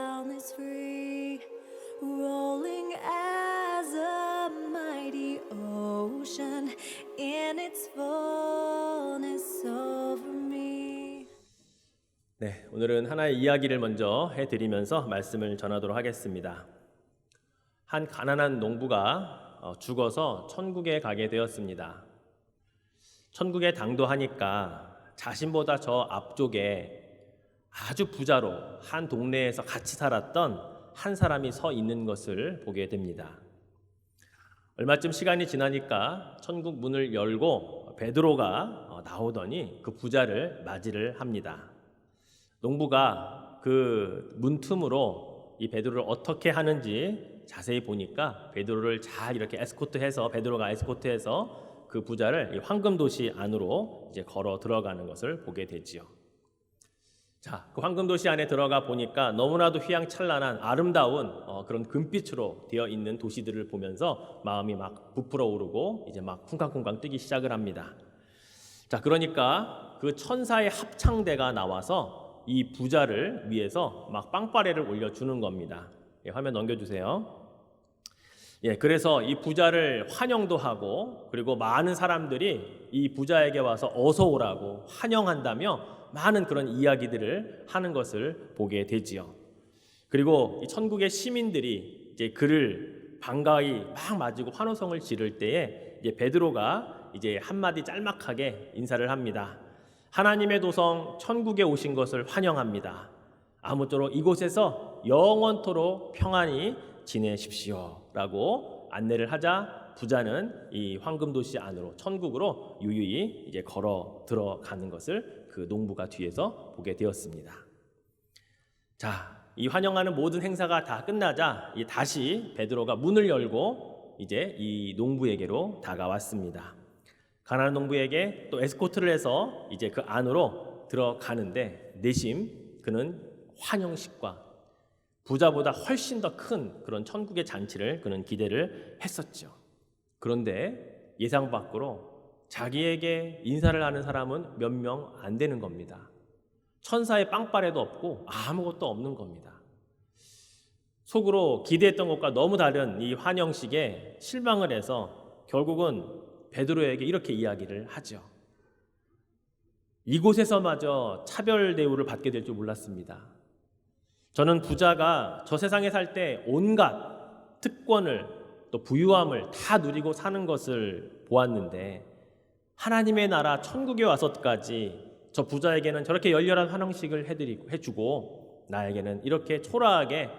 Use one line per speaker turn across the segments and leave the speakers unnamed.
boundless free, rolling as a mighty ocean in its fullness over me.
네, 오늘은 하나의 이야기를 먼저 해드리면서 말씀을 전하도록 하겠습니다. 한 가난한 농부가 죽어서 천국에 가게 되었습니다. 천국에 당도하니까 자신보다 저 앞쪽에 아주 부자로 한 동네에서 같이 살았던 한 사람이 서 있는 것을 보게 됩니다. 얼마쯤 시간이 지나니까 천국 문을 열고 베드로가 나오더니 그 부자를 맞이를 합니다. 농부가 그 문틈으로 이 베드로를 어떻게 하는지 자세히 보니까 베드로를 잘 이렇게 베드로가 에스코트해서 그 부자를 이 황금도시 안으로 이제 걸어 들어가는 것을 보게 되지요. 자, 그 황금도시 안에 들어가 보니까 너무나도 휘황찬란한 아름다운 그런 금빛으로 되어 있는 도시들을 보면서 마음이 막 부풀어 오르고 이제 막 쿵쾅쿵쾅 뛰기 시작을 합니다. 자, 그러니까 그 천사의 합창대가 나와서 이 부자를 위해서 막 빵빠레를 올려주는 겁니다. 예, 화면 넘겨주세요. 예, 그래서 이 부자를 환영도 하고 그리고 많은 사람들이 이 부자에게 와서 어서 오라고 환영한다며 많은 그런 이야기들을 하는 것을 보게 되지요. 그리고 이 천국의 시민들이 이제 그를 반가이 막 맞이고 환호성을 지를 때에 이제 베드로가 이제 한마디 짤막하게 인사를 합니다. 하나님의 도성 천국에 오신 것을 환영합니다. 아무쪼록 이곳에서 영원토록 평안히 지내십시오 라고 안내를 하자 부자는 이 황금도시 안으로 천국으로 유유히 이제 걸어 들어가는 것을 그 농부가 뒤에서 보게 되었습니다. 자, 이 환영하는 모든 행사가 다 끝나자 다시 베드로가 문을 열고 이제 이 농부에게로 다가왔습니다. 가난한 농부에게 또 에스코트를 해서 이제 그 안으로 들어가는데 내심 그는 환영식과 부자보다 훨씬 더 큰 그런 천국의 잔치를 그는 기대를 했었죠. 그런데 예상 밖으로 자기에게 인사를 하는 사람은 몇 명 안 되는 겁니다. 천사의 빵빠레도 없고 아무것도 없는 겁니다. 속으로 기대했던 것과 너무 다른 이 환영식에 실망을 해서 결국은 베드로에게 이렇게 이야기를 하죠. 이곳에서마저 차별 대우를 받게 될 줄 몰랐습니다. 저는 부자가 저 세상에 살 때 온갖 특권을 또 부유함을 다 누리고 사는 것을 보았는데 하나님의 나라 천국에 와서까지 저 부자에게는 저렇게 열렬한 환영식을 해주고 나에게는 이렇게 초라하게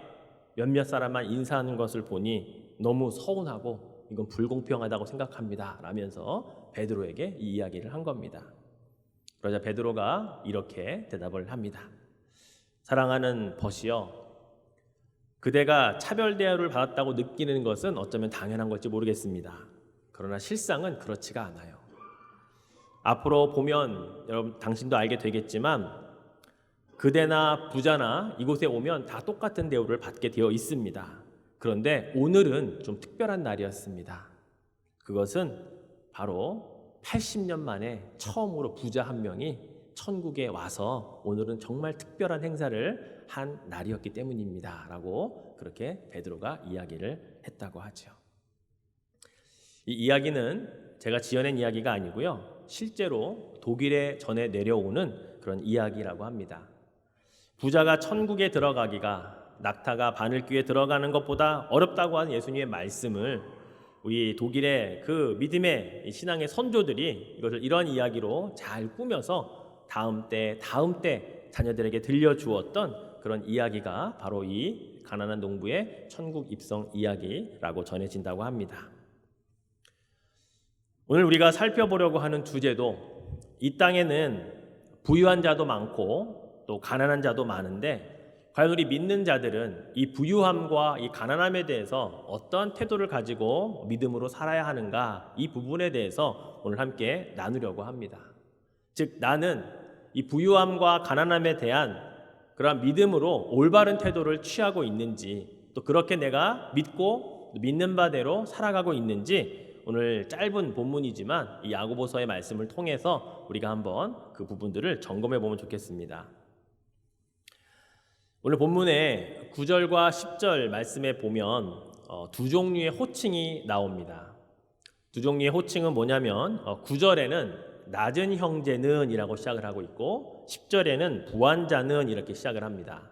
몇몇 사람만 인사하는 것을 보니 너무 서운하고 이건 불공평하다고 생각합니다 라면서 베드로에게 이 이야기를 한 겁니다. 그러자 베드로가 이렇게 대답을 합니다. 사랑하는 벗이여, 그대가 차별 대우를 받았다고 느끼는 것은 어쩌면 당연한 걸지 모르겠습니다. 그러나 실상은 그렇지가 않아요. 앞으로 보면 여러분 당신도 알게 되겠지만 그대나 부자나 이곳에 오면 다 똑같은 대우를 받게 되어 있습니다. 그런데 오늘은 좀 특별한 날이었습니다. 그것은 바로 80년 만에 처음으로 부자 한 명이 천국에 와서 오늘은 정말 특별한 행사를 한 날이었기 때문입니다 라고 그렇게 베드로가 이야기를 했다고 하죠. 이 이야기는 제가 지어낸 이야기가 아니고요, 실제로 독일에 전해 내려오는 그런 이야기라고 합니다. 부자가 천국에 들어가기가 낙타가 바늘귀에 들어가는 것보다 어렵다고 하는 예수님의 말씀을 우리 독일의 그 믿음의 신앙의 선조들이 이것을 이런 이야기로 잘 꾸며서 다음 때 자녀들에게 들려주었던 그런 이야기가 바로 이 가난한 농부의 천국 입성 이야기라고 전해진다고 합니다. 오늘 우리가 살펴보려고 하는 주제도 이 땅에는 부유한 자도 많고 또 가난한 자도 많은데 과연 우리 믿는 자들은 이 부유함과 이 가난함에 대해서 어떤 태도를 가지고 믿음으로 살아야 하는가, 이 부분에 대해서 오늘 함께 나누려고 합니다. 즉 나는 이 부유함과 가난함에 대한 그러한 믿음으로 올바른 태도를 취하고 있는지, 또 그렇게 내가 믿고 믿는 바대로 살아가고 있는지 오늘 짧은 본문이지만 이 야고보서의 말씀을 통해서 우리가 한번 그 부분들을 점검해 보면 좋겠습니다. 오늘 본문에 9절과 10절 말씀에 보면 두 종류의 호칭이 나옵니다. 두 종류의 호칭은 뭐냐면 9절에는 낮은 형제는 이라고 시작을 하고 있고 10절에는 부한자는 이렇게 시작을 합니다.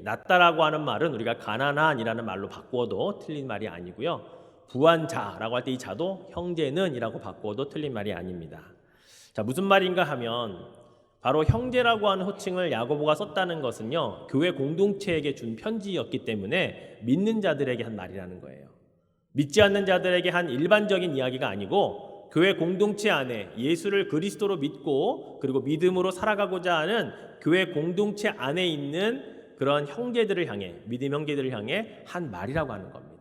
낮다라고 하는 말은 우리가 가난한이라는 말로 바꾸어도 틀린 말이 아니고요. 부한자라고 할 때 이 자도 형제는 이라고 바꾸어도 틀린 말이 아닙니다. 자, 무슨 말인가 하면 바로 형제라고 하는 호칭을 야고보가 썼다는 것은요, 교회 공동체에게 준 편지였기 때문에 믿는 자들에게 한 말이라는 거예요. 믿지 않는 자들에게 한 일반적인 이야기가 아니고 교회 공동체 안에 예수를 그리스도로 믿고 그리고 믿음으로 살아가고자 하는 교회 공동체 안에 있는 그런 형제들을 향해, 믿음 형제들을 향해 한 말이라고 하는 겁니다.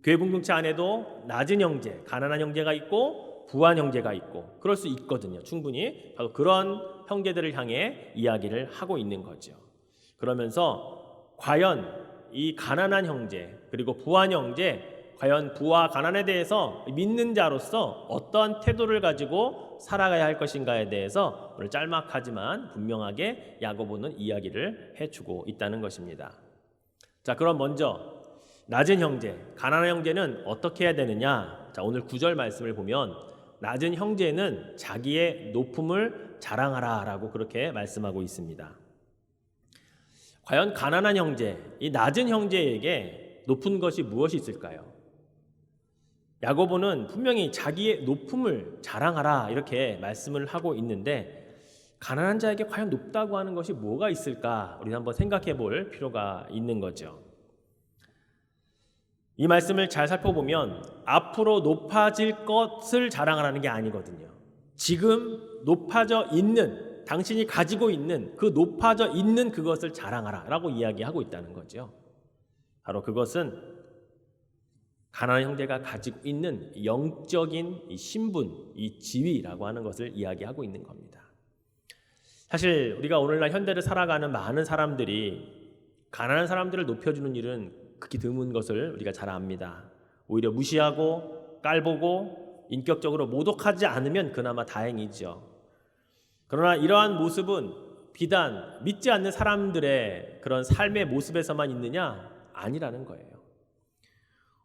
교회 공동체 안에도 낮은 형제, 가난한 형제가 있고 부한 형제가 있고 그럴 수 있거든요. 충분히 바로 그런 형제들을 향해 이야기를 하고 있는 거죠. 그러면서 과연 이 가난한 형제 그리고 부한 형제, 과연 부와 가난에 대해서 믿는 자로서 어떠한 태도를 가지고 살아가야 할 것인가에 대해서 오늘 짤막하지만 분명하게 야고보는 이야기를 해주고 있다는 것입니다. 자, 그럼 먼저 낮은 형제, 가난한 형제는 어떻게 해야 되느냐? 자, 오늘 9절 말씀을 보면 낮은 형제는 자기의 높음을 자랑하라 라고 그렇게 말씀하고 있습니다. 과연 가난한 형제, 이 낮은 형제에게 높은 것이 무엇이 있을까요? 야고보는 분명히 자기의 높음을 자랑하라 이렇게 말씀을 하고 있는데 가난한 자에게 과연 높다고 하는 것이 뭐가 있을까? 우리는 한번 생각해 볼 필요가 있는 거죠. 이 말씀을 잘 살펴보면 앞으로 높아질 것을 자랑하라는 게 아니거든요. 지금 높아져 있는, 당신이 가지고 있는 그 높아져 있는 그것을 자랑하라 라고 이야기하고 있다는 거죠. 바로 그것은 가난한 형제가 가지고 있는 영적인 이 신분, 이 지위라고 하는 것을 이야기하고 있는 겁니다. 사실 우리가 오늘날 현대를 살아가는 많은 사람들이 가난한 사람들을 높여주는 일은 극히 드문 것을 우리가 잘 압니다. 오히려 무시하고 깔보고 인격적으로 모독하지 않으면 그나마 다행이죠. 그러나 이러한 모습은 비단 믿지 않는 사람들의 그런 삶의 모습에서만 있느냐? 아니라는 거예요.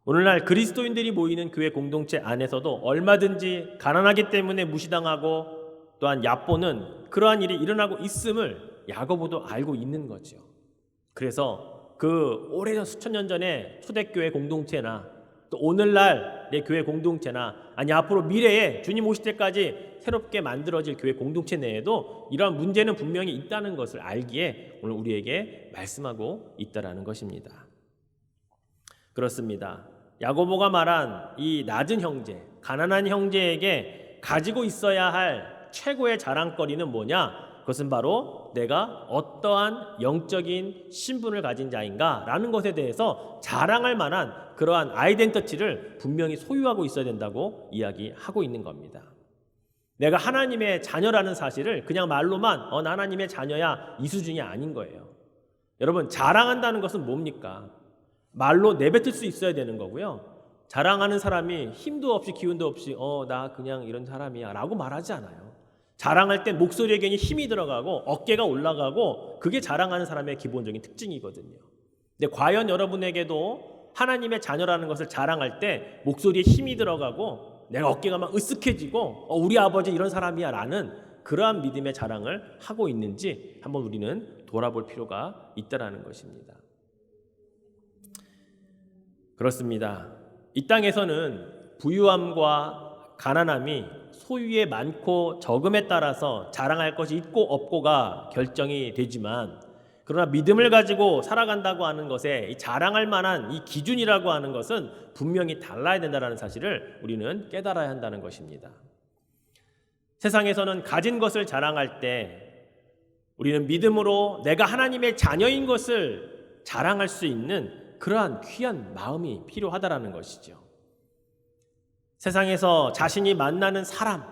오늘날 그리스도인들이 모이는 교회 공동체 안에서도 얼마든지 가난하기 때문에 무시당하고 또한 얕보는 그러한 일이 일어나고 있음을 야고보도 알고 있는 거죠. 그래서 그 오래전 수천 년 전에 초대교회 공동체나 또 오늘날 내 교회 공동체나 아니 앞으로 미래에 주님 오실 때까지 새롭게 만들어질 교회 공동체 내에도 이러한 문제는 분명히 있다는 것을 알기에 오늘 우리에게 말씀하고 있다라는 것입니다. 그렇습니다. 야고보가 말한 이 낮은 형제, 가난한 형제에게 가지고 있어야 할 최고의 자랑거리는 뭐냐? 그것은 바로 내가 어떠한 영적인 신분을 가진 자인가라는 것에 대해서 자랑할 만한 그러한 아이덴티티를 분명히 소유하고 있어야 된다고 이야기하고 있는 겁니다. 내가 하나님의 자녀라는 사실을 그냥 말로만 나 하나님의 자녀야 이 수준이 아닌 거예요. 여러분, 자랑한다는 것은 뭡니까? 말로 내뱉을 수 있어야 되는 거고요. 자랑하는 사람이 힘도 없이 기운도 없이 나 그냥 이런 사람이야 라고 말하지 않아요. 자랑할 땐 목소리에 괜히 힘이 들어가고 어깨가 올라가고 그게 자랑하는 사람의 기본적인 특징이거든요. 근데 과연 여러분에게도 하나님의 자녀라는 것을 자랑할 때 목소리에 힘이 들어가고 내가 어깨가 막 으쓱해지고 우리 아버지 이런 사람이야 라는 그러한 믿음의 자랑을 하고 있는지 한번 우리는 돌아볼 필요가 있다라는 것입니다. 그렇습니다. 이 땅에서는 부유함과 가난함이 소유의 많고 적음에 따라서 자랑할 것이 있고 없고가 결정이 되지만 그러나 믿음을 가지고 살아간다고 하는 것에 이 자랑할 만한 이 기준이라고 하는 것은 분명히 달라야 된다는 사실을 우리는 깨달아야 한다는 것입니다. 세상에서는 가진 것을 자랑할 때 우리는 믿음으로 내가 하나님의 자녀인 것을 자랑할 수 있는 그러한 귀한 마음이 필요하다라는 것이죠. 세상에서 자신이 만나는 사람,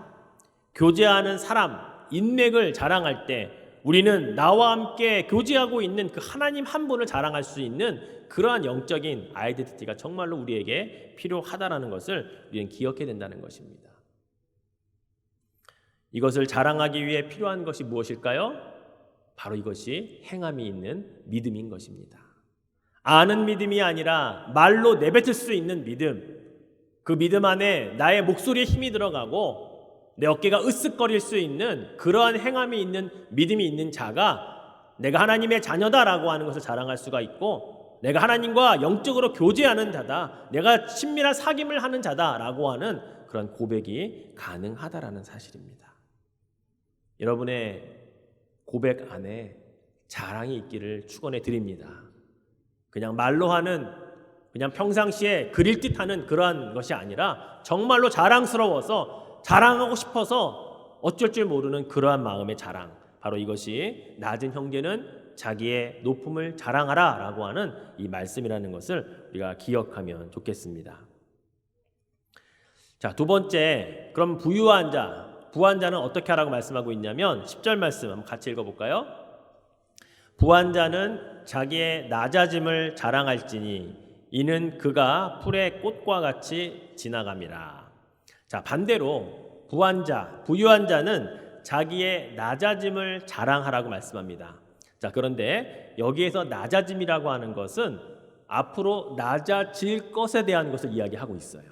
교제하는 사람, 인맥을 자랑할 때 우리는 나와 함께 교제하고 있는 그 하나님 한 분을 자랑할 수 있는 그러한 영적인 아이덴티티가 정말로 우리에게 필요하다라는 것을 우리는 기억해야 된다는 것입니다. 이것을 자랑하기 위해 필요한 것이 무엇일까요? 바로 이것이 행함이 있는 믿음인 것입니다. 아는 믿음이 아니라 말로 내뱉을 수 있는 믿음, 그 믿음 안에 나의 목소리에 힘이 들어가고 내 어깨가 으쓱거릴 수 있는 그러한 행함이 있는 믿음이 있는 자가 내가 하나님의 자녀다라고 하는 것을 자랑할 수가 있고, 내가 하나님과 영적으로 교제하는 자다, 내가 친밀한 사귐을 하는 자다라고 하는 그런 고백이 가능하다라는 사실입니다. 여러분의 고백 안에 자랑이 있기를 축원해 드립니다. 그냥 말로 하는, 그냥 평상시에 그릴 듯하는 그러한 것이 아니라 정말로 자랑스러워서 자랑하고 싶어서 어쩔 줄 모르는 그러한 마음의 자랑, 바로 이것이 낮은 형제는 자기의 높음을 자랑하라 라고 하는 이 말씀이라는 것을 우리가 기억하면 좋겠습니다. 자, 두 번째, 그럼 부유한 자, 부한 자는 어떻게 하라고 말씀하고 있냐면 10절 말씀 한번 같이 읽어볼까요? 부한 자는 자기의 낮아짐을 자랑할지니 이는 그가 풀의 꽃과 같이 지나감이라. 자, 반대로 부한 자, 부유한 자는 자기의 낮아짐을 자랑하라고 말씀합니다. 자, 그런데 여기에서 낮아짐이라고 하는 것은 앞으로 낮아질 것에 대한 것을 이야기하고 있어요.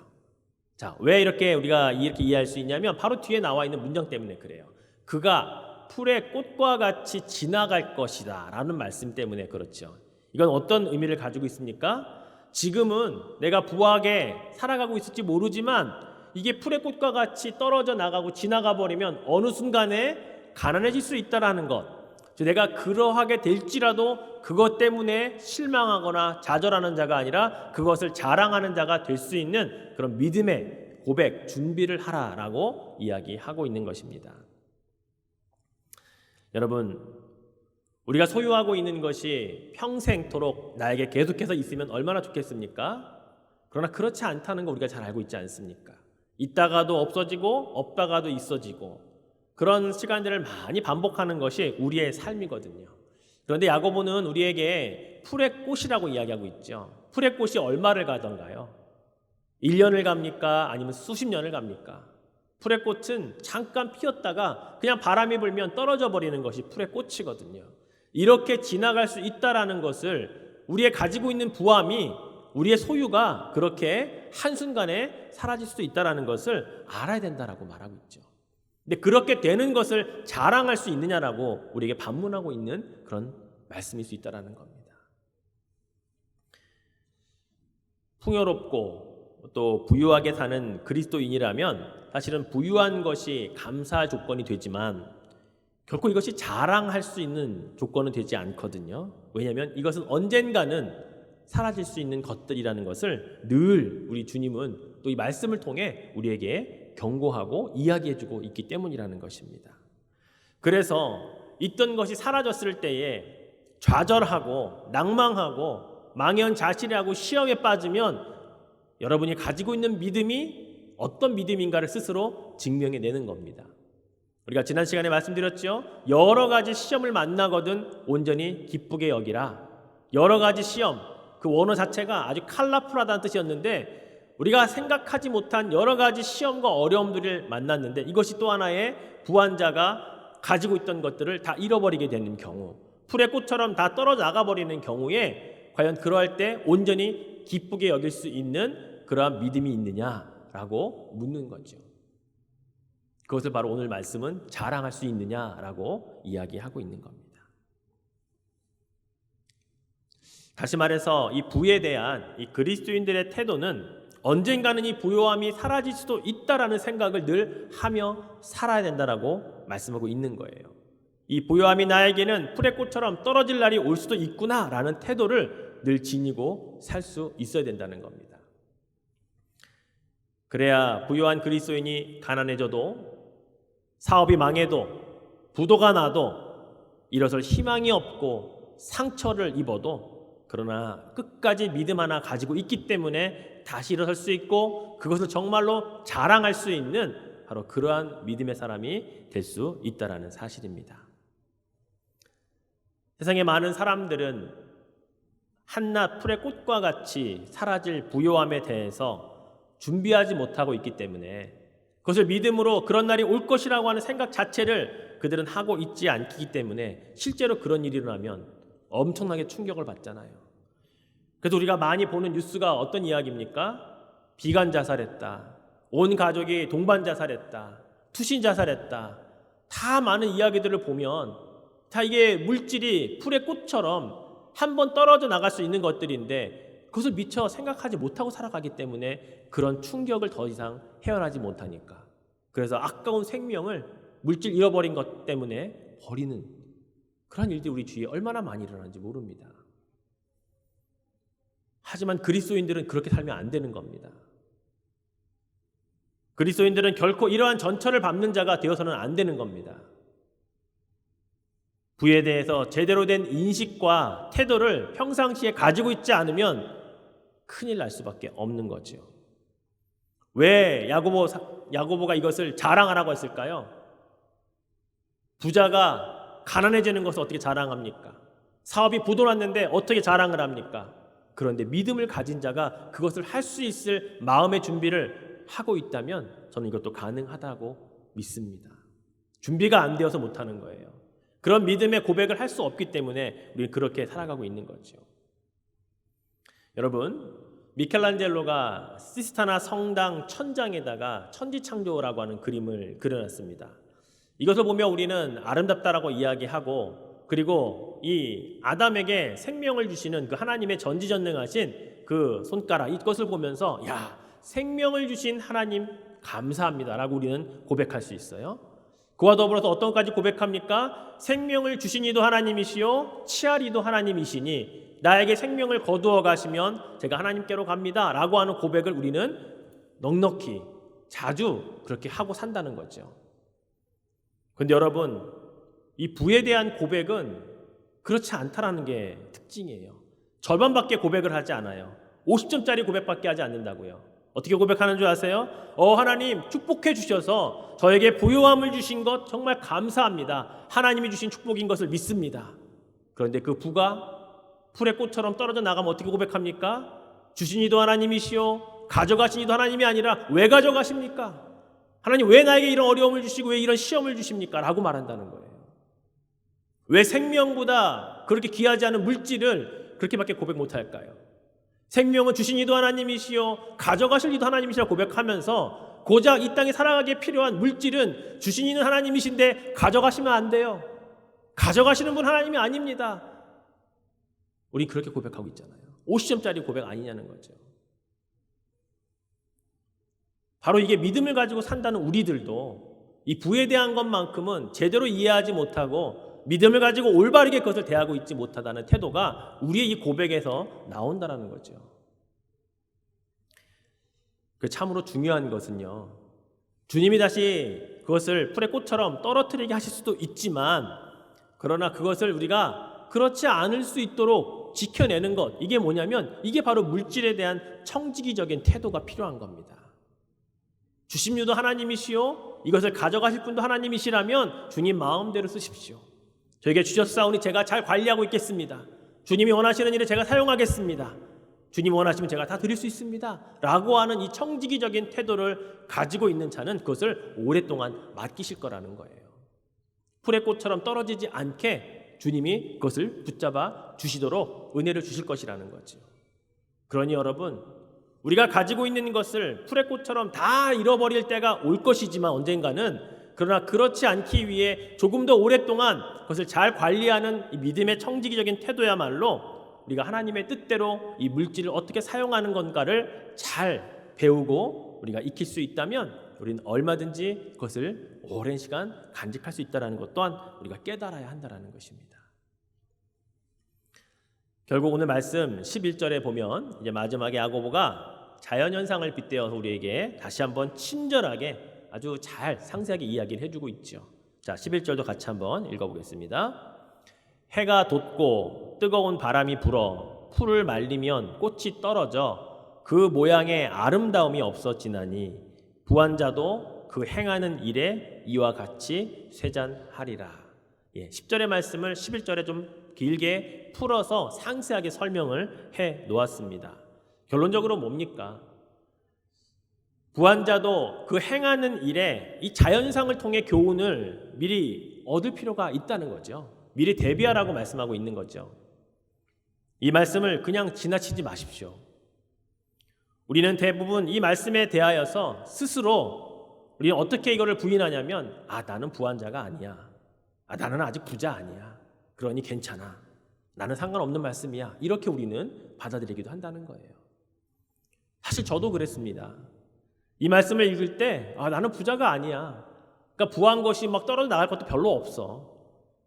자, 왜 우리가 이렇게 이해할 수 있냐면 바로 뒤에 나와 있는 문장 때문에 그래요. 그가 풀의 꽃과 같이 지나갈 것이다 라는 말씀 때문에 그렇죠. 이건 어떤 의미를 가지고 있습니까? 지금은 내가 부하게 살아가고 있을지 모르지만 이게 풀의 꽃과 같이 떨어져 나가고 지나가 버리면 어느 순간에 가난해질 수 있다라는 것, 내가 그러하게 될지라도 그것 때문에 실망하거나 좌절하는 자가 아니라 그것을 자랑하는 자가 될 수 있는 그런 믿음의 고백, 준비를 하라라고 이야기하고 있는 것입니다. 여러분, 우리가 소유하고 있는 것이 평생토록 나에게 계속해서 있으면 얼마나 좋겠습니까? 그러나 그렇지 않다는 거 우리가 잘 알고 있지 않습니까? 있다가도 없어지고 없다가도 있어지고 그런 시간들을 많이 반복하는 것이 우리의 삶이거든요. 그런데 야고보는 우리에게 풀의 꽃이라고 이야기하고 있죠. 풀의 꽃이 얼마를 가던가요? 1년을 갑니까? 아니면 수십 년을 갑니까? 풀의 꽃은 잠깐 피었다가 그냥 바람이 불면 떨어져 버리는 것이 풀의 꽃이거든요. 이렇게 지나갈 수 있다라는 것을, 우리의 가지고 있는 부함이, 우리의 소유가 그렇게 한순간에 사라질 수 있다라는 것을 알아야 된다라고 말하고 있죠. 근데 그렇게 되는 것을 자랑할 수 있느냐라고 우리에게 반문하고 있는 그런 말씀일 수 있다라는 겁니다. 풍요롭고 또 부유하게 사는 그리스도인이라면 사실은 부유한 것이 감사 조건이 되지만 결코 이것이 자랑할 수 있는 조건은 되지 않거든요. 왜냐하면 이것은 언젠가는 사라질 수 있는 것들이라는 것을 늘 우리 주님은 또 이 말씀을 통해 우리에게 경고하고 이야기해주고 있기 때문이라는 것입니다. 그래서 있던 것이 사라졌을 때에 좌절하고 낭망하고 망연자실하고 시험에 빠지면 여러분이 가지고 있는 믿음이 어떤 믿음인가를 스스로 증명해내는 겁니다. 우리가 지난 시간에 말씀드렸죠. 여러 가지 시험을 만나거든 온전히 기쁘게 여기라. 여러 가지 시험, 그 원어 자체가 아주 컬러풀하다는 뜻이었는데 우리가 생각하지 못한 여러 가지 시험과 어려움들을 만났는데 이것이 또 하나의 부한 자가 가지고 있던 것들을 다 잃어버리게 되는 경우, 풀의 꽃처럼 다 떨어져 나가버리는 경우에 과연 그러할 때 온전히 기쁘게 여길 수 있는 그러한 믿음이 있느냐라고 묻는 거죠. 그것을 바로 오늘 말씀은 자랑할 수 있느냐라고 이야기하고 있는 겁니다. 다시 말해서 이 부에 대한 이 그리스도인들의 태도는 언젠가는 이 부요함이 사라질 수도 있다라는 생각을 늘 하며 살아야 된다라고 말씀하고 있는 거예요. 이 부요함이 나에게는 풀의 꽃처럼 떨어질 날이 올 수도 있구나라는 태도를 늘 지니고 살 수 있어야 된다는 겁니다. 그래야 부요한 그리스도인이 가난해져도 사업이 망해도 부도가 나도 일어설 희망이 없고 상처를 입어도 그러나 끝까지 믿음 하나 가지고 있기 때문에 다시 일어설 수 있고 그것을 정말로 자랑할 수 있는 바로 그러한 믿음의 사람이 될 수 있다는 사실입니다. 세상의 많은 사람들은 한낱 풀의 꽃과 같이 사라질 부요함에 대해서 준비하지 못하고 있기 때문에 그것을 믿음으로 그런 날이 올 것이라고 하는 생각 자체를 그들은 하고 있지 않기 때문에 실제로 그런 일이 일어나면 엄청나게 충격을 받잖아요. 그래서 우리가 많이 보는 뉴스가 어떤 이야기입니까? 비관 자살했다. 온 가족이 동반 자살했다. 투신 자살했다. 다 많은 이야기들을 보면 다 이게 물질이 풀의 꽃처럼 한번 떨어져 나갈 수 있는 것들인데 그것을 미처 생각하지 못하고 살아가기 때문에 그런 충격을 더 이상 헤어나지 못하니까. 그래서 아까운 생명을 물질 잃어버린 것 때문에 버리는 그런 일들이 우리 주위에 얼마나 많이 일어나는지 모릅니다. 하지만 그리스도인들은 그렇게 살면 안 되는 겁니다. 그리스도인들은 결코 이러한 전철을 밟는 자가 되어서는 안 되는 겁니다. 부에 대해서 제대로 된 인식과 태도를 평상시에 가지고 있지 않으면 큰일 날 수밖에 없는 거죠. 왜 야고보가 이것을 자랑하라고 했을까요? 부자가 가난해지는 것을 어떻게 자랑합니까? 사업이 부도났는데 어떻게 자랑을 합니까? 그런데 믿음을 가진 자가 그것을 할 수 있을 마음의 준비를 하고 있다면 저는 이것도 가능하다고 믿습니다. 준비가 안 되어서 못하는 거예요. 그런 믿음의 고백을 할 수 없기 때문에 우리는 그렇게 살아가고 있는 거죠. 여러분, 미켈란젤로가 시스타나 성당 천장에다가 천지창조라고 하는 그림을 그려놨습니다. 이것을 보며 우리는 아름답다라고 이야기하고, 그리고 이 아담에게 생명을 주시는 그 하나님의 전지전능하신 그 손가락, 이것을 보면서 야, 생명을 주신 하나님 감사합니다라고 우리는 고백할 수 있어요. 그와 더불어서 어떤 것까지 고백합니까? 생명을 주신 이도 하나님이시요 치아리도 하나님이시니 나에게 생명을 거두어 가시면 제가 하나님께로 갑니다 라고 하는 고백을 우리는 넉넉히 자주 그렇게 하고 산다는 거죠. 그런데 여러분, 이 부에 대한 고백은 그렇지 않다라는 게 특징이에요. 절반밖에 고백을 하지 않아요. 50점짜리 고백밖에 하지 않는다고요. 어떻게 고백하는 줄 아세요? 하나님 축복해 주셔서 저에게 부요함을 주신 것 정말 감사합니다. 하나님이 주신 축복인 것을 믿습니다. 그런데 그 부가 풀의 꽃처럼 떨어져 나가면 어떻게 고백합니까? 주신 이도 하나님이시오 가져가신 이도 하나님이 아니라 왜 가져가십니까? 하나님 왜 나에게 이런 어려움을 주시고 왜 이런 시험을 주십니까? 라고 말한다는 거예요. 왜 생명보다 그렇게 귀하지 않은 물질을 그렇게밖에 고백 못할까요? 생명은 주신 이도 하나님이시요 가져가실 이도 하나님이시라 고백하면서 고작 이 땅에 살아가기에 필요한 물질은 주신 이는 하나님이신데 가져가시면 안 돼요. 가져가시는 분 하나님이 아닙니다. 우리 그렇게 고백하고 있잖아요. 50점짜리 고백 아니냐는 거죠. 바로 이게 믿음을 가지고 산다는 우리들도 이 부에 대한 것만큼은 제대로 이해하지 못하고 믿음을 가지고 올바르게 그것을 대하고 있지 못하다는 태도가 우리의 이 고백에서 나온다는 거죠. 참으로 중요한 것은요, 주님이 다시 그것을 풀의 꽃처럼 떨어뜨리게 하실 수도 있지만, 그러나 그것을 우리가 그렇지 않을 수 있도록 지켜내는 것, 이게 뭐냐면 이게 바로 물질에 대한 청지기적인 태도가 필요한 겁니다. 주심유도 하나님이시오 이것을 가져가실 분도 하나님이시라면 주님 마음대로 쓰십시오. 저에게 주셨사오니 제가 잘 관리하고 있겠습니다. 주님이 원하시는 일을 제가 사용하겠습니다. 주님 원하시면 제가 다 드릴 수 있습니다 라고 하는 이 청지기적인 태도를 가지고 있는 자는 그것을 오랫동안 맡기실 거라는 거예요. 풀의 꽃처럼 떨어지지 않게 주님이 그것을 붙잡아 주시도록 은혜를 주실 것이라는 거죠. 그러니 여러분, 우리가 가지고 있는 것을 풀의 꽃처럼 다 잃어버릴 때가 올 것이지만 언젠가는, 그러나 그렇지 않기 위해 조금 더 오랫동안 그것을 잘 관리하는 이 믿음의 청지기적인 태도야말로 우리가 하나님의 뜻대로 이 물질을 어떻게 사용하는 건가를 잘 배우고 우리가 익힐 수 있다면 우리는 얼마든지 그것을 오랜 시간 간직할 수 있다는 것 또한 우리가 깨달아야 한다는 것입니다. 결국 오늘 말씀 11절에 보면 이제 마지막에 야고보가 자연현상을 빗대어서 우리에게 다시 한번 친절하게 아주 잘 상세하게 이야기를 해주고 있죠. 자, 11절도 같이 한번 읽어보겠습니다. 해가 돋고 뜨거운 바람이 불어 풀을 말리면 꽃이 떨어져 그 모양의 아름다움이 없어지나니 부한 자도 그 행하는 일에 이와 같이 쇠잔하리라. 10절의 말씀을 11절에 좀 길게 풀어서 상세하게 설명을 해 놓았습니다. 결론적으로 뭡니까? 부한 자도 그 행하는 일에 이 자연상을 통해 교훈을 미리 얻을 필요가 있다는 거죠. 미리 대비하라고 말씀하고 있는 거죠. 이 말씀을 그냥 지나치지 마십시오. 우리는 대부분 이 말씀에 대하여서 스스로 우리는 어떻게 이거를 부인하냐면 나는 부한자가 아니야. 나는 아직 부자 아니야. 그러니 괜찮아. 나는 상관없는 말씀이야. 이렇게 우리는 받아들이기도 한다는 거예요. 사실 저도 그랬습니다. 이 말씀을 읽을 때 나는 부자가 아니야. 그러니까 부한 것이 막 떨어져 나갈 것도 별로 없어.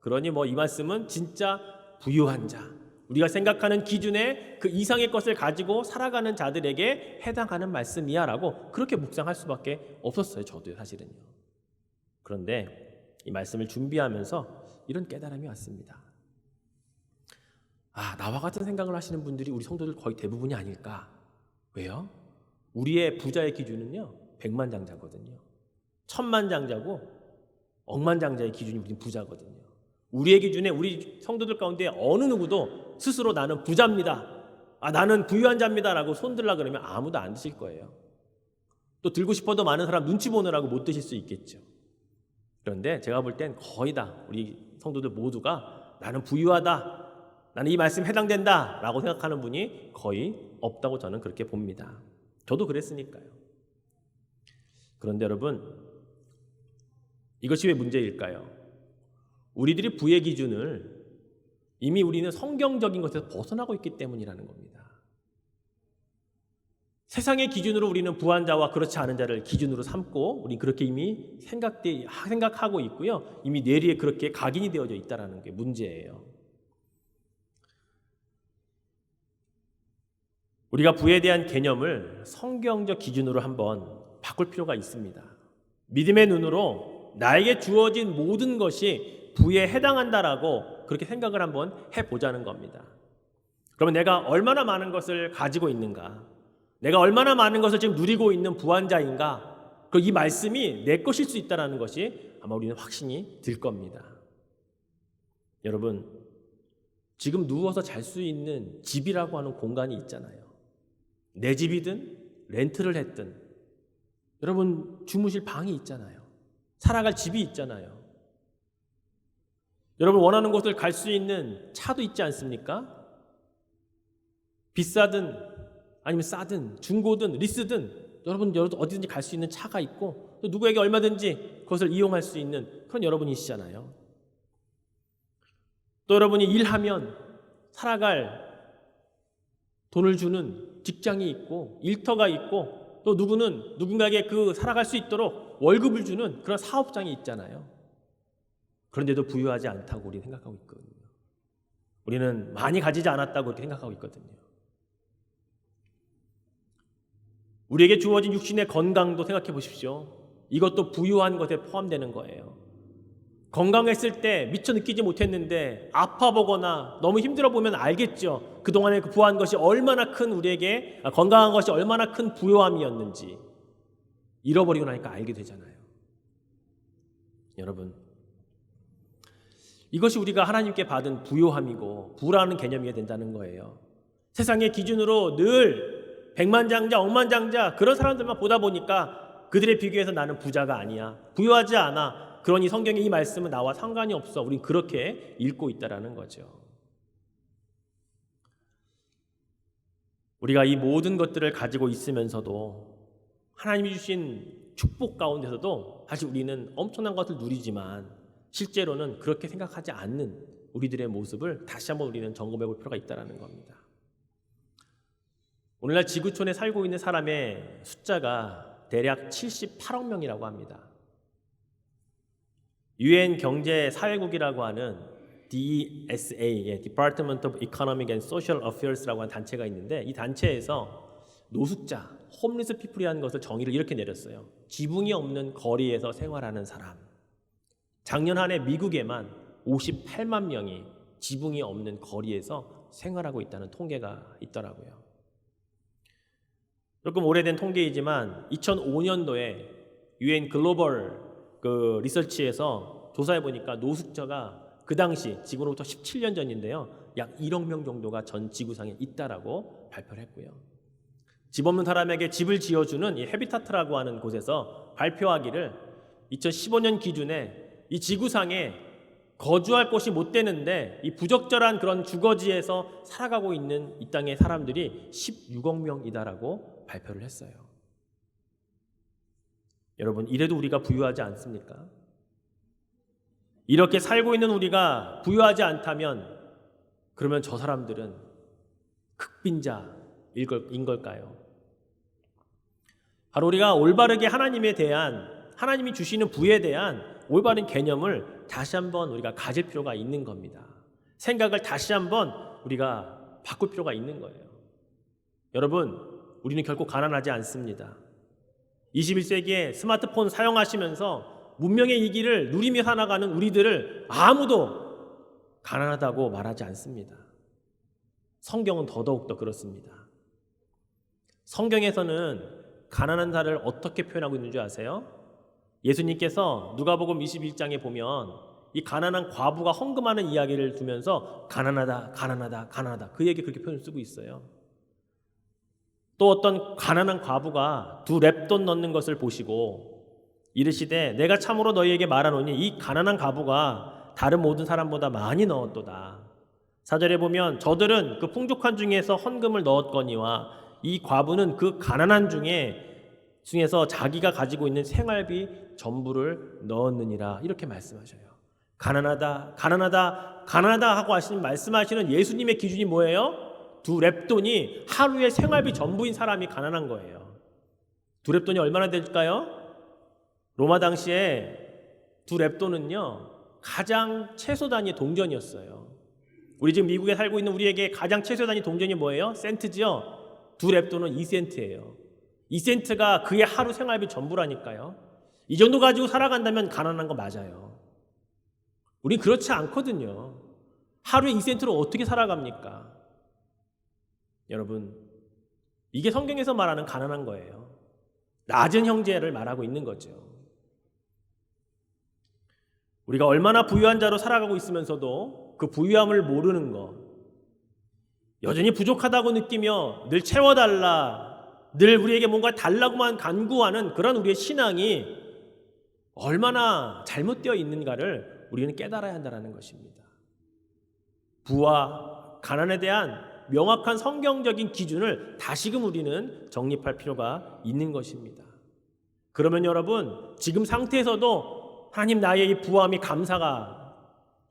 그러니 이 말씀은 진짜 부유한 자, 우리가 생각하는 기준의 그 이상의 것을 가지고 살아가는 자들에게 해당하는 말씀이야 라고 그렇게 묵상할 수밖에 없었어요. 저도요, 사실은요. 그런데 이 말씀을 준비하면서 이런 깨달음이 왔습니다. 나와 같은 생각을 하시는 분들이 우리 성도들 거의 대부분이 아닐까. 왜요? 우리의 부자의 기준은요 100만장자거든요. 1000만장자고 억만장자의 기준이 우리 부자거든요. 우리의 기준에 우리 성도들 가운데 어느 누구도 스스로 나는 부자입니다, 나는 부유한 자입니다 라고 손들라 그러면 아무도 안 드실 거예요. 또 들고 싶어도 많은 사람 눈치 보느라고 못 드실 수 있겠죠. 그런데 제가 볼 땐 거의 다 우리 성도들 모두가 나는 부유하다, 나는 이 말씀에 해당된다 라고 생각하는 분이 거의 없다고 저는 그렇게 봅니다. 저도 그랬으니까요. 그런데 여러분, 이것이 왜 문제일까요? 우리들이 부의 기준을 이미 우리는 성경적인 것에서 벗어나고 있기 때문이라는 겁니다. 세상의 기준으로 우리는 부한 자와 그렇지 않은 자를 기준으로 삼고 우리 그렇게 이미 생각하고 있고요. 이미 뇌리에 그렇게 각인이 되어져 있다는 게 문제예요. 우리가 부에 대한 개념을 성경적 기준으로 한번 바꿀 필요가 있습니다. 믿음의 눈으로 나에게 주어진 모든 것이 부에 해당한다라고 그렇게 생각을 한번 해보자는 겁니다. 그러면 내가 얼마나 많은 것을 가지고 있는가? 내가 얼마나 많은 것을 지금 누리고 있는 부한자인가? 이 말씀이 내 것일 수 있다는 것이 아마 우리는 확신이 들 겁니다. 여러분, 지금 누워서 잘 수 있는 집이라고 하는 공간이 있잖아요. 내 집이든 렌트를 했든 여러분 주무실 방이 있잖아요. 살아갈 집이 있잖아요. 여러분 원하는 곳을 갈 수 있는 차도 있지 않습니까? 비싸든 아니면 싸든 중고든 리스든 여러분 어디든지 갈 수 있는 차가 있고 또 누구에게 얼마든지 그것을 이용할 수 있는 그런 여러분이시잖아요. 또 여러분이 일하면 살아갈 돈을 주는 직장이 있고 일터가 있고 또 누구는 누군가에게 그 살아갈 수 있도록 월급을 주는 그런 사업장이 있잖아요. 그런데도 부유하지 않다고 우리는 생각하고 있거든요. 우리는 많이 가지지 않았다고 그렇게 생각하고 있거든요. 우리에게 주어진 육신의 건강도 생각해 보십시오. 이것도 부유한 것에 포함되는 거예요. 건강했을 때 미처 느끼지 못했는데 아파보거나 너무 힘들어 보면 알겠죠. 그동안에 그 부한 것이 얼마나 큰 우리에게 건강한 것이 얼마나 큰 부요함이었는지 잃어버리고 나니까 알게 되잖아요. 여러분, 이것이 우리가 하나님께 받은 부요함이고 부라는 개념이 된다는 거예요. 세상의 기준으로 늘 백만장자, 억만장자 그런 사람들만 보다 보니까 그들에 비교해서 나는 부자가 아니야, 부유하지 않아. 그러니 성경의 이 말씀은 나와 상관이 없어. 우린 그렇게 읽고 있다라는 거죠. 우리가 이 모든 것들을 가지고 있으면서도 하나님이 주신 축복 가운데서도 사실 우리는 엄청난 것을 누리지만 실제로는 그렇게 생각하지 않는 우리들의 모습을 다시 한번 우리는 점검해 볼 필요가 있다는 겁니다. 오늘날 지구촌에 살고 있는 사람의 숫자가 대략 78억 명이라고 합니다. UN 경제사회국이라고 하는 DSA, Department of Economic and Social Affairs라고 하는 단체가 있는데 이 단체에서 노숙자, 홈리스 피플이라는 것을 정의를 이렇게 내렸어요. 지붕이 없는 거리에서 생활하는 사람. 작년 한 해 미국에만 58만 명이 지붕이 없는 거리에서 생활하고 있다는 통계가 있더라고요. 조금 오래된 통계이지만 2005년도에 UN 글로벌 리서치에서 조사해 보니까 노숙자가 그 당시 지금으로부터 17년 전인데요, 약 1억 명 정도가 전 지구상에 있다라고 발표를 했고요. 집 없는 사람에게 집을 지어주는 이 헤비타트라고 하는 곳에서 발표하기를 2015년 기준에 이 지구상에 거주할 곳이 못 되는데 이 부적절한 그런 주거지에서 살아가고 있는 이 땅의 사람들이 16억 명이다라고 발표를 했어요. 여러분, 이래도 우리가 부유하지 않습니까? 이렇게 살고 있는 우리가 부유하지 않다면 그러면 저 사람들은 극빈자인 걸까요? 바로 우리가 올바르게 하나님에 대한, 하나님이 주시는 부에 대한 올바른 개념을 다시 한번 우리가 가질 필요가 있는 겁니다. 생각을 다시 한번 우리가 바꿀 필요가 있는 거예요. 여러분, 우리는 결코 가난하지 않습니다. 21세기에 스마트폰 사용하시면서 문명의 이 길을 누리며 살아가는 우리들을 아무도 가난하다고 말하지 않습니다. 성경은 더더욱더 그렇습니다. 성경에서는 가난한 자를 어떻게 표현하고 있는 줄 아세요? 예수님께서 누가복음 21장에 보면 이 가난한 과부가 헌금하는 이야기를 두면서 가난하다, 가난하다, 가난하다 그 얘기 그렇게 표현을 쓰고 있어요. 또 어떤 가난한 과부가 2렙돈 넣는 것을 보시고 이르시되 내가 참으로 너희에게 말하노니 이 가난한 과부가 다른 모든 사람보다 많이 넣었도다. 4절에 보면 저들은 그 풍족한 중에서 헌금을 넣었거니와 이 과부는 그 가난한 중에서 자기가 가지고 있는 생활비 전부를 넣었느니라 이렇게 말씀하셔요. 가난하다, 가난하다, 가난하다 하고 말씀하시는 예수님의 기준이 뭐예요? 2렙돈이 하루의 생활비 전부인 사람이 가난한 거예요. 2렙돈이 얼마나 될까요? 로마 당시에 2렙돈은요 가장 최소 단위의 동전이었어요. 우리 지금 미국에 살고 있는 우리에게 가장 최소 단위 동전이 뭐예요? 센트죠? 2렙돈은 2센트예요. 2센트가 그의 하루 생활비 전부라니까요. 이 정도 가지고 살아간다면 가난한 거 맞아요. 우린 그렇지 않거든요. 하루에 2센트로 어떻게 살아갑니까? 여러분, 이게 성경에서 말하는 가난한 거예요. 낮은 형제를 말하고 있는 거죠. 우리가 얼마나 부유한 자로 살아가고 있으면서도 그 부유함을 모르는 것, 여전히 부족하다고 느끼며 늘 채워달라, 늘 우리에게 뭔가 달라고만 간구하는 그런 우리의 신앙이 얼마나 잘못되어 있는가를 우리는 깨달아야 한다는 것입니다. 부와 가난에 대한 명확한 성경적인 기준을 다시금 우리는 정립할 필요가 있는 것입니다. 그러면 여러분, 지금 상태에서도 하나님 나의 이 부함이 감사가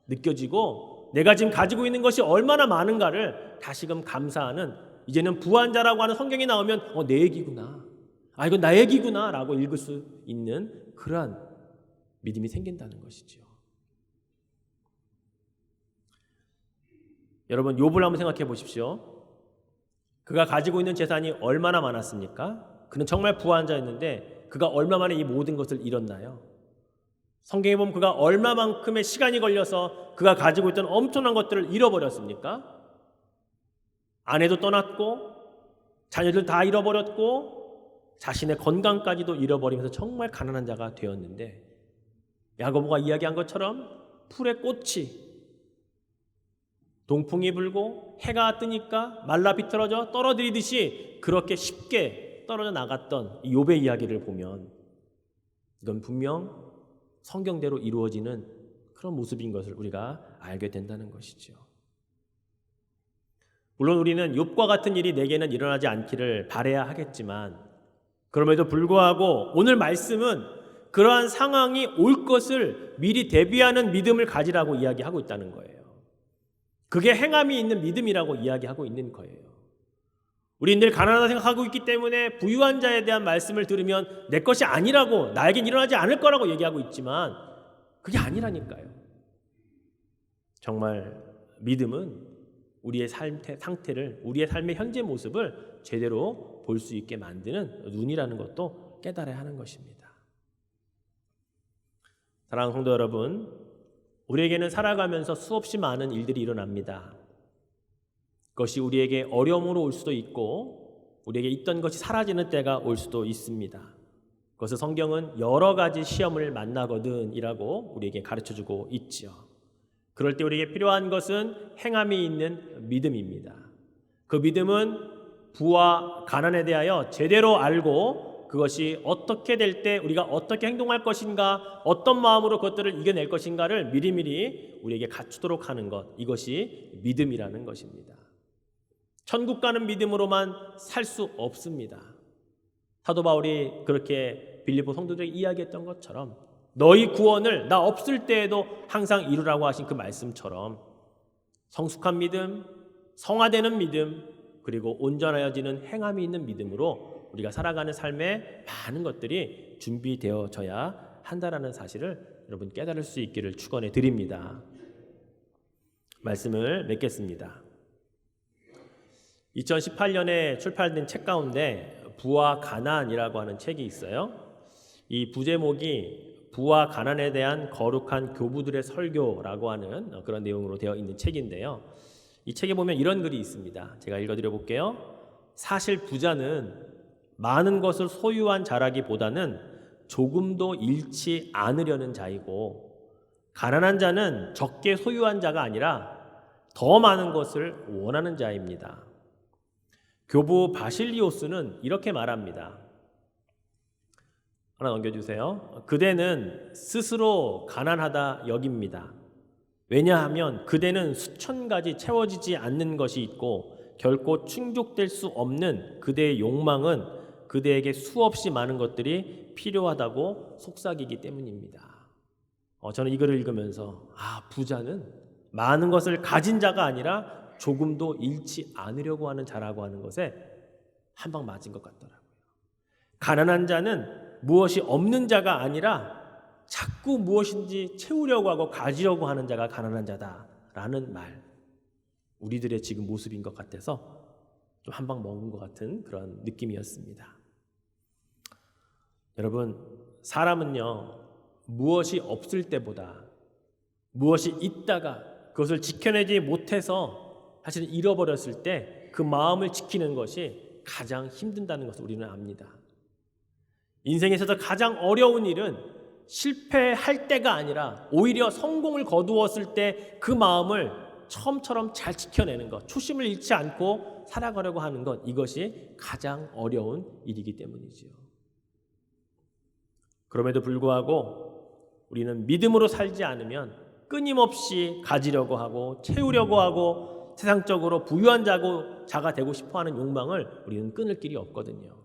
느껴지고 내가 지금 가지고 있는 것이 얼마나 많은가를 다시금 감사하는, 이제는 부한 자라고 하는 성경이 나오면 내 얘기구나, 이건 나 얘기구나 라고 읽을 수 있는 그러한 믿음이 생긴다는 것이죠. 여러분, 욥을 한번 생각해 보십시오. 그가 가지고 있는 재산이 얼마나 많았습니까? 그는 정말 부한 자였는데 그가 얼마 만에 이 모든 것을 잃었나요? 성경에 보면 그가 얼마만큼의 시간이 걸려서 그가 가지고 있던 엄청난 것들을 잃어버렸습니까? 아내도 떠났고 자녀들 다 잃어버렸고 자신의 건강까지도 잃어버리면서 정말 가난한 자가 되었는데, 야고보가 이야기한 것처럼 풀의 꽃이 동풍이 불고 해가 뜨니까 말라 비틀어져 떨어뜨리듯이 그렇게 쉽게 떨어져 나갔던 이 욥의 이야기를 보면 이건 분명 성경대로 이루어지는 그런 모습인 것을 우리가 알게 된다는 것이죠. 물론 우리는 욥과 같은 일이 내게는 일어나지 않기를 바라야 하겠지만, 그럼에도 불구하고 오늘 말씀은 그러한 상황이 올 것을 미리 대비하는 믿음을 가지라고 이야기하고 있다는 거예요. 그게 행함이 있는 믿음이라고 이야기하고 있는 거예요. 우리는 늘 가난하다 생각하고 있기 때문에 부유한 자에 대한 말씀을 들으면 내 것이 아니라고, 나에겐 일어나지 않을 거라고 얘기하고 있지만 그게 아니라니까요. 정말 믿음은 우리의 상태를, 우리의 삶의 현재 모습을 제대로 볼 수 있게 만드는 눈이라는 것도 깨달아야 하는 것입니다. 사랑하는 성도 여러분, 우리에게는 살아가면서 수없이 많은 일들이 일어납니다. 그것이 우리에게 어려움으로 올 수도 있고 우리에게 있던 것이 사라지는 때가 올 수도 있습니다. 그것을 성경은 여러 가지 시험을 만나거든 이라고 우리에게 가르쳐주고 있죠. 그럴 때 우리에게 필요한 것은 행함이 있는 믿음입니다. 그 믿음은 부와 가난에 대하여 제대로 알고 그것이 어떻게 될 때 우리가 어떻게 행동할 것인가, 어떤 마음으로 그것들을 이겨낼 것인가를 미리미리 우리에게 갖추도록 하는 것, 이것이 믿음이라는 것입니다. 천국 가는 믿음으로만 살 수 없습니다. 사도 바울이 그렇게 빌립보 성도들에게 이야기했던 것처럼 너희 구원을 나 없을 때에도 항상 이루라고 하신 그 말씀처럼 성숙한 믿음, 성화되는 믿음, 그리고 온전하여지는 행함이 있는 믿음으로 우리가 살아가는 삶에 많은 것들이 준비되어져야 한다는 사실을 여러분 깨달을 수 있기를 축원해 드립니다. 말씀을 맺겠습니다. 2018년에 출판된 책 가운데 부와 가난이라고 하는 책이 있어요. 이 부제목이 부와 가난에 대한 거룩한 교부들의 설교라고 하는 그런 내용으로 되어 있는 책인데요. 이 책에 보면 이런 글이 있습니다. 제가 읽어드려 볼게요. 사실 부자는 많은 것을 소유한 자라기보다는 조금도 잃지 않으려는 자이고, 가난한 자는 적게 소유한 자가 아니라 더 많은 것을 원하는 자입니다. 교부 바실리오스는 이렇게 말합니다. 하나 넘겨주세요. 그대는 스스로 가난하다 여깁니다. 왜냐하면 그대는 수천 가지 채워지지 않는 것이 있고 결코 충족될 수 없는 그대의 욕망은 그대에게 수없이 많은 것들이 필요하다고 속삭이기 때문입니다. 저는 이 글을 읽으면서 부자는 많은 것을 가진 자가 아니라 조금도 잃지 않으려고 하는 자라고 하는 것에 한 방 맞은 것 같더라고요. 가난한 자는 무엇이 없는 자가 아니라 자꾸 무엇인지 채우려고 하고 가지려고 하는 자가 가난한 자다라는 말, 우리들의 지금 모습인 것 같아서 좀 한 방 먹은 것 같은 그런 느낌이었습니다. 여러분, 사람은요 무엇이 없을 때보다 무엇이 있다가 그것을 지켜내지 못해서 사실 잃어버렸을 때 그 마음을 지키는 것이 가장 힘든다는 것을 우리는 압니다. 인생에서 가장 어려운 일은 실패할 때가 아니라 오히려 성공을 거두었을 때 그 마음을 처음처럼 잘 지켜내는 것, 초심을 잃지 않고 살아가려고 하는 것, 이것이 가장 어려운 일이기 때문이지요. 그럼에도 불구하고 우리는 믿음으로 살지 않으면 끊임없이 가지려고 하고 채우려고 하고 세상적으로 부유한 자가 되고 싶어하는 욕망을 우리는 끊을 길이 없거든요.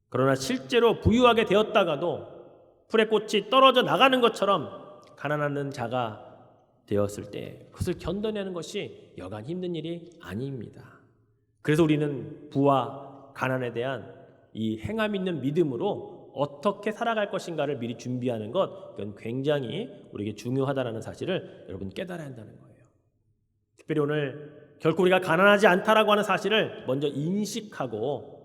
그러나 실제로 부유하게 되었다가도 풀의 꽃이 떨어져 나가는 것처럼 가난한 자가 되었을 때 그것을 견뎌내는 것이 여간 힘든 일이 아닙니다. 그래서 우리는 부와 가난에 대한 이 행함 있는 믿음으로 어떻게 살아갈 것인가를 미리 준비하는 것, 이건 굉장히 우리에게 중요하다는 사실을 여러분 깨달아야 한다는 거예요. 특별히 오늘 결코 우리가 가난하지 않다라고 하는 사실을 먼저 인식하고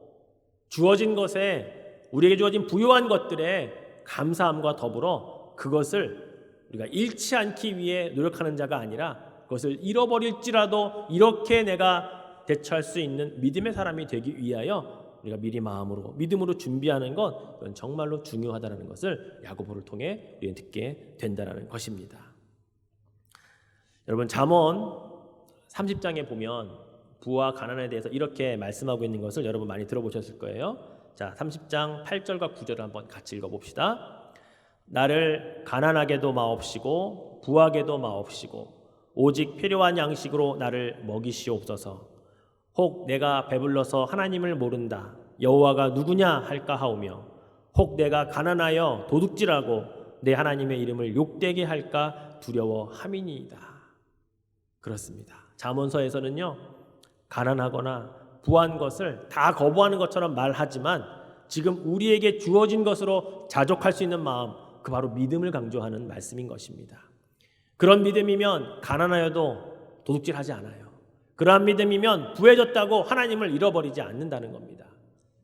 주어진 것에, 우리에게 주어진 부요한 것들에 감사함과 더불어 그것을 우리가 잃지 않기 위해 노력하는 자가 아니라 그것을 잃어버릴지라도 이렇게 내가 대처할 수 있는 믿음의 사람이 되기 위하여 우리가 미리 믿음으로 준비하는 것, 이건 정말로 중요하다는 것을 야고보를 통해 우리는 듣게 된다는 것입니다. 여러분, 잠언 30장에 보면 부와 가난에 대해서 이렇게 말씀하고 있는 것을 여러분 많이 들어보셨을 거예요. 자, 30장 8절과 9절을 한번 같이 읽어봅시다. 나를 가난하게도 마옵시고 부하게도 마옵시고 오직 필요한 양식으로 나를 먹이시옵소서. 혹 내가 배불러서 하나님을 모른다, 여호와가 누구냐 할까 하오며, 혹 내가 가난하여 도둑질하고 내 하나님의 이름을 욕되게 할까 두려워함이니이다. 그렇습니다. 잠언서에서는요, 가난하거나 부한 것을 다 거부하는 것처럼 말하지만 지금 우리에게 주어진 것으로 자족할 수 있는 마음, 그 바로 믿음을 강조하는 말씀인 것입니다. 그런 믿음이면 가난하여도 도둑질하지 않아요. 그러한 믿음이면 부해졌다고 하나님을 잃어버리지 않는다는 겁니다.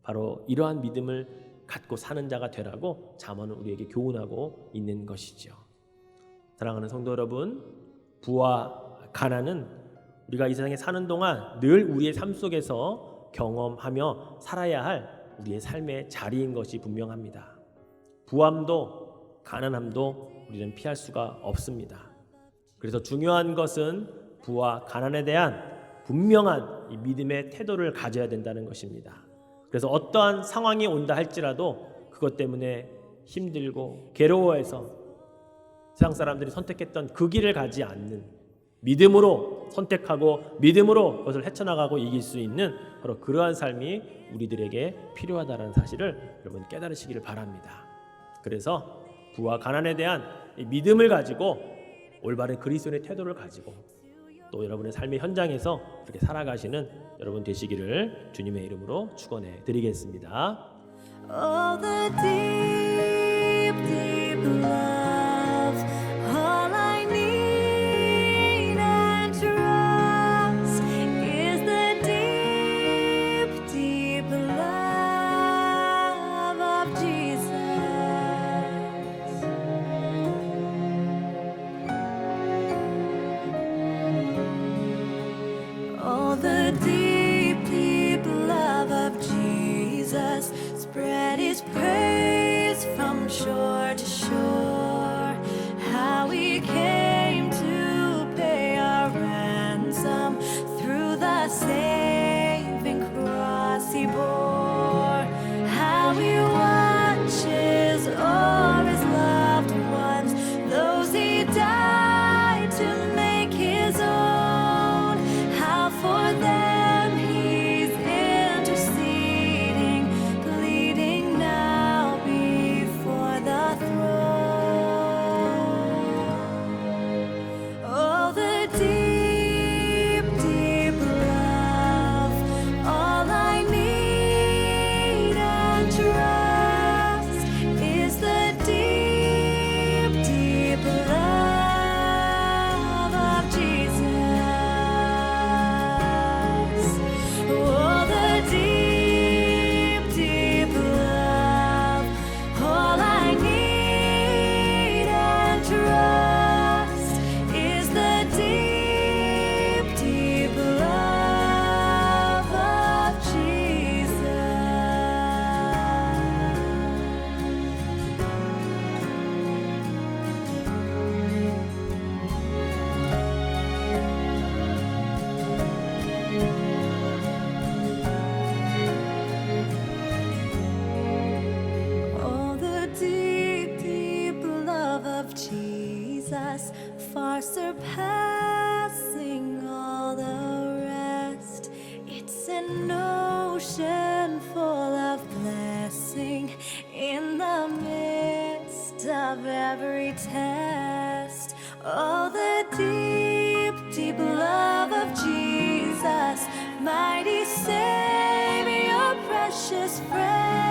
바로 이러한 믿음을 갖고 사는 자가 되라고 잠언은 우리에게 교훈하고 있는 것이죠. 사랑하는 성도 여러분, 부와 가난은 우리가 이 세상에 사는 동안 늘 우리의 삶 속에서 경험하며 살아야 할 우리의 삶의 자리인 것이 분명합니다. 부함도 가난함도 우리는 피할 수가 없습니다. 그래서 중요한 것은 부와 가난에 대한 분명한 이 믿음의 태도를 가져야 된다는 것입니다. 그래서 어떠한 상황이 온다 할지라도 그것 때문에 힘들고 괴로워해서 세상 사람들이 선택했던 그 길을 가지 않는, 믿음으로 선택하고 믿음으로 그것을 헤쳐나가고 이길 수 있는 바로 그러한 삶이 우리들에게 필요하다는 사실을 여러분 깨달으시기를 바랍니다. 그래서 부와 가난에 대한 이 믿음을 가지고 올바른 그리스도인의 태도를 가지고 또 여러분의 삶의 현장에서 그렇게 살아가시는 여러분 되시기를 주님의 이름으로 축원해 드리겠습니다.
Oh, the deep, deep love. All I need and trust is the deep, deep love of Jesus. Oh, the deep, deep love of Jesus spread his praise from shore to shore. How he came to pay our ransom through the saving cross he bore. How he watches o'er his loved ones, those he died to make his own. How for them he's interceding, pleading now before the throne. Oh, the deep, deep love, all I need and trust is the deep, deep love of Jesus. Oh, the deep, deep love, all I need and trust is the deep, deep love of Jesus. Oh, the deep, deep love of Jesus, far surpassing all the rest. It's an ocean full of blessing in the midst of every test. Oh, the deep, deep love of Jesus, mighty Savior, precious friend.